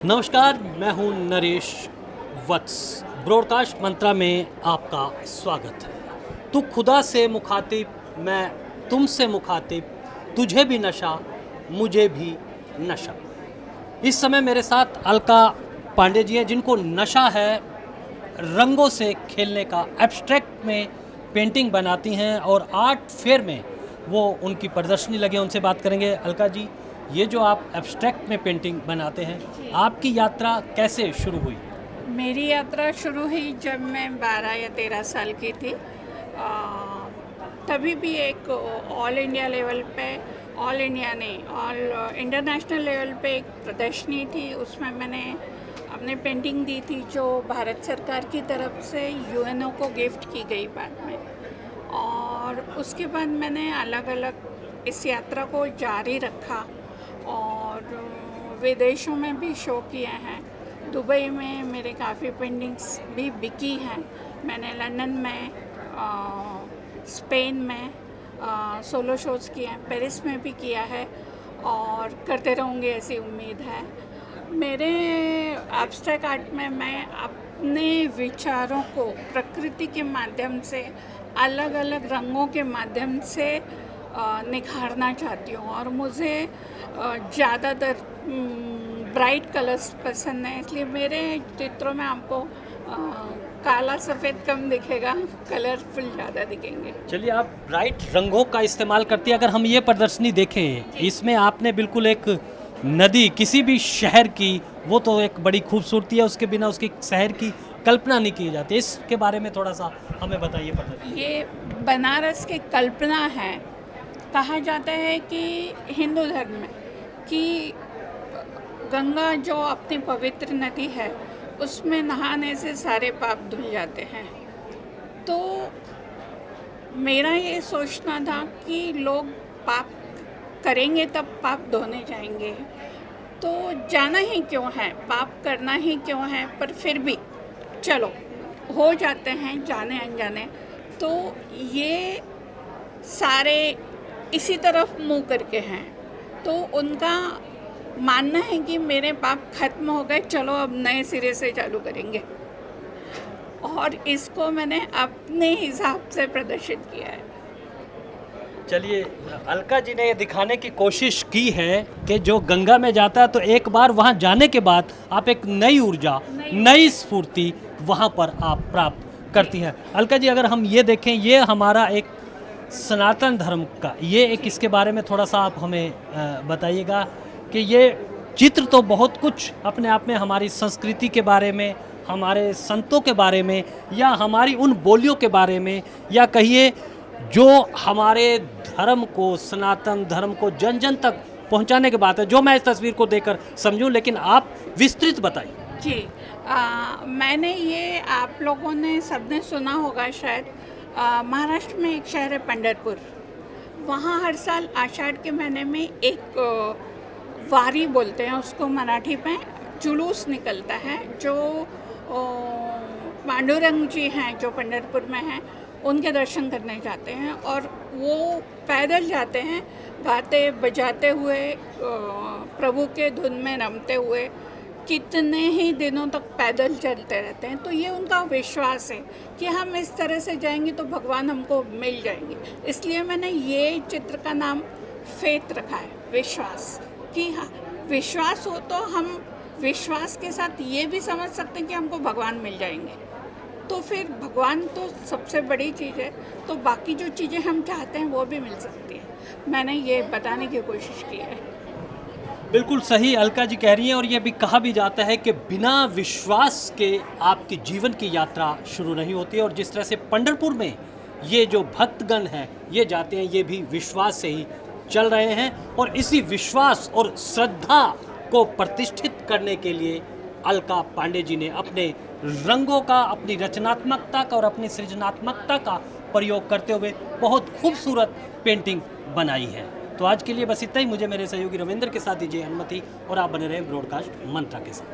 नमस्कार, मैं हूं नरेश वत्स। ब्रॉडकास्ट मंत्रा में आपका स्वागत है। तू खुदा से मुखातिब, मैं तुमसे मुखातिब, तुझे भी नशा, मुझे भी नशा। इस समय मेरे साथ अलका पांडे जी हैं, जिनको नशा है रंगों से खेलने का। एब्स्ट्रैक्ट में पेंटिंग बनाती हैं और आर्ट फेयर में वो उनकी प्रदर्शनी लगे। उनसे बात करेंगे। अलका जी, ये जो आप एब्स्ट्रैक्ट में पेंटिंग बनाते हैं, आपकी यात्रा कैसे शुरू हुई? मेरी यात्रा शुरू हुई जब मैं 12 या 13 साल की थी। तभी भी एक ऑल इंडिया लेवल पे, ऑल इंडिया नहीं, ऑल इंटरनेशनल लेवल पे एक प्रदर्शनी थी। उसमें मैंने अपनी पेंटिंग दी थी, जो भारत सरकार की तरफ से यूएनओ को गिफ्ट की गई बाद में। और उसके बाद मैंने अलग अलग इस यात्रा को जारी रखा और विदेशों में भी शो किए हैं। दुबई में मेरे काफ़ी पेंटिंग्स भी बिकी हैं। मैंने लंदन में, स्पेन में सोलो शोज़ किए हैं, पेरिस में भी किया है और करते रहूँगी, ऐसी उम्मीद है। मेरे एब्स्ट्रैक्ट आर्ट में मैं अपने विचारों को प्रकृति के माध्यम से, अलग अलग रंगों के माध्यम से निखारना चाहती हूँ। और मुझे ज़्यादातर ब्राइट कलर्स पसंद हैं, इसलिए मेरे चित्रों में आपको काला सफ़ेद कम दिखेगा, कलरफुल ज़्यादा दिखेंगे। चलिए, आप ब्राइट रंगों का इस्तेमाल करती है। अगर हम ये प्रदर्शनी देखें, इसमें आपने बिल्कुल एक नदी, किसी भी शहर की, वो तो एक बड़ी खूबसूरती है, उसके बिना उसकी शहर की कल्पना नहीं की जाती। इसके बारे में थोड़ा सा हमें बताइए। ये बनारस की कल्पना है। कहा जाता है कि हिंदू धर्म में कि गंगा जो अपनी पवित्र नदी है, उसमें नहाने से सारे पाप धुल जाते हैं। तो मेरा ये सोचना था कि लोग पाप करेंगे तब पाप धोने जाएंगे, तो जाना ही क्यों है, पाप करना ही क्यों है, पर फिर भी चलो हो जाते हैं जाने अनजाने। तो ये सारे इसी तरफ मुँह करके हैं, तो उनका मानना है कि मेरे पाप खत्म हो गए, चलो अब नए सिरे से चालू करेंगे। और इसको मैंने अपने हिसाब से प्रदर्शित किया है। चलिए, अलका जी ने ये दिखाने की कोशिश की है कि जो गंगा में जाता है तो एक बार वहाँ जाने के बाद आप एक नई ऊर्जा, नई स्फूर्ति वहाँ पर आप प्राप्त करती हैं। अलका जी, अगर हम ये देखें, ये हमारा एक सनातन धर्म का ये एक, इसके बारे में थोड़ा सा आप हमें बताइएगा कि ये चित्र तो बहुत कुछ अपने आप में, हमारी संस्कृति के बारे में, हमारे संतों के बारे में, या हमारी उन बोलियों के बारे में, या कहिए जो हमारे धर्म को, सनातन धर्म को जन जन तक पहुंचाने की बात है, जो मैं इस तस्वीर को देखकर समझूं। लेकिन आप विस्तृत बताइए। जी, मैंने ये, आप लोगों ने सबने सुना होगा शायद, महाराष्ट्र में एक शहर है पंढरपुर। वहाँ हर साल आषाढ़ के महीने में एक वारी बोलते हैं उसको मराठी में, जुलूस निकलता है, जो पांडुरंग जी हैं जो पंढरपुर में हैं, उनके दर्शन करने जाते हैं। और वो पैदल जाते हैं, गाते बजाते हुए, प्रभु के धुन में रमते हुए, कितने ही दिनों तक पैदल चलते रहते हैं। तो ये उनका विश्वास है कि हम इस तरह से जाएंगे तो भगवान हमको मिल जाएंगे। इसलिए मैंने ये चित्र का नाम फेथ रखा है, विश्वास। कि हाँ, विश्वास हो तो हम विश्वास के साथ ये भी समझ सकते हैं कि हमको भगवान मिल जाएंगे। तो फिर भगवान तो सबसे बड़ी चीज़ है, तो बाकी जो चीज़ें हम चाहते हैं वो भी मिल सकती है। मैंने ये बताने की कोशिश की है। बिल्कुल सही अलका जी कह रही हैं। और ये भी कहा भी जाता है कि बिना विश्वास के आपके जीवन की यात्रा शुरू नहीं होती है। और जिस तरह से पंढरपुर में ये जो भक्तगण हैं ये जाते हैं, ये भी विश्वास से ही चल रहे हैं। और इसी विश्वास और श्रद्धा को प्रतिष्ठित करने के लिए अलका पांडे जी ने अपने रंगों का, अपनी रचनात्मकता का और अपनी सृजनात्मकता का प्रयोग करते हुए बहुत खूबसूरत पेंटिंग बनाई है। तो आज के लिए बस इतना ही। मुझे मेरे सहयोगी रविंद्र के साथ दीजिए अनुमति और आप बने रहें ब्रॉडकास्ट मंत्रा के साथ।